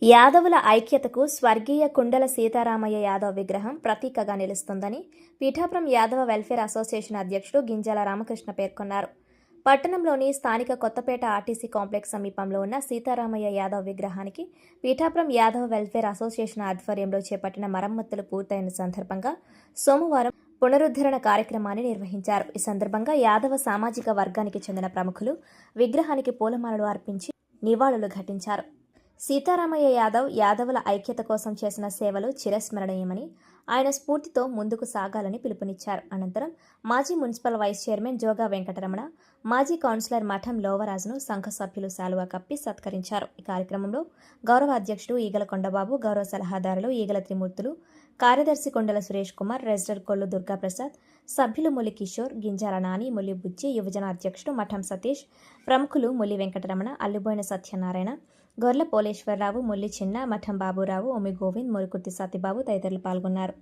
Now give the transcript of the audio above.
యాదవుల ఐక్యతకు స్వర్గీయ కుండల సీతారామయ్య యాదవ్ విగ్రహం ప్రతీకగా నిలుస్తుందని పీఠాపురం యాదవ వెల్ఫేర్ అసోసియేషన్ అధ్యక్షుడు గింజాల రామకృష్ణ పేర్కొన్నారు. పట్టణంలోని స్థానిక కొత్తపేట ఆర్టీసీ కాంప్లెక్స్ సమీపంలో ఉన్న సీతారామయ్య యాదవ్ విగ్రహానికి పీఠాపురం యాదవ వెల్ఫేర్ అసోసియేషన్ ఆధ్వర్యంలో చేపట్టిన మరమ్మతులు పూర్తయిన సందర్భంగా సోమవారం పునరుద్ధరణ కార్యక్రమాన్ని నిర్వహించారు. ఈ సందర్భంగా యాదవ సామాజిక వర్గానికి చెందిన ప్రముఖులు విగ్రహానికి పూలమాలలు అర్పించి నివాళులు ఘటించారు. సీతారామయ్య యాదవ్ యాదవుల ఐక్యత కోసం చేసిన సేవలు చిరస్మరణీయమని, ఆయన స్ఫూర్తితో ముందుకు సాగాలని పిలుపునిచ్చారు. అనంతరం మాజీ మున్సిపల్ వైస్ చైర్మన్ జోగా వెంకటరమణ, మాజీ కౌన్సిలర్ మఠం లోవరాజును సంఘ సభ్యులు శాలువా కప్పి సత్కరించారు. ఈ కార్యక్రమంలో గౌరవ అధ్యక్షుడు ఈగల కొండబాబు, గౌరవ సలహాదారులు ఈగల త్రిమూర్తులు, కార్యదర్శి కొండల సురేష్ కుమార్, రెజిడెంట్ కొల్లు దుర్గాప్రసాద్, సభ్యులు ముల్లి కిషోర్, గింజాల నాని, ముల్లి బుజ్జి, యువజన అధ్యక్షుడు మఠం సతీష్, ప్రముఖులు ముల్లి వెంకటరమణ, అల్లుబోయిన సత్యనారాయణ, గొర్ల పోలేశ్వరరావు, ముల్లి చిన్న, మఠం బాబురావు, ఒమి గోవింద్, మురుకుర్తి సత్యబాబు తదితరులు పాల్గొన్నారు.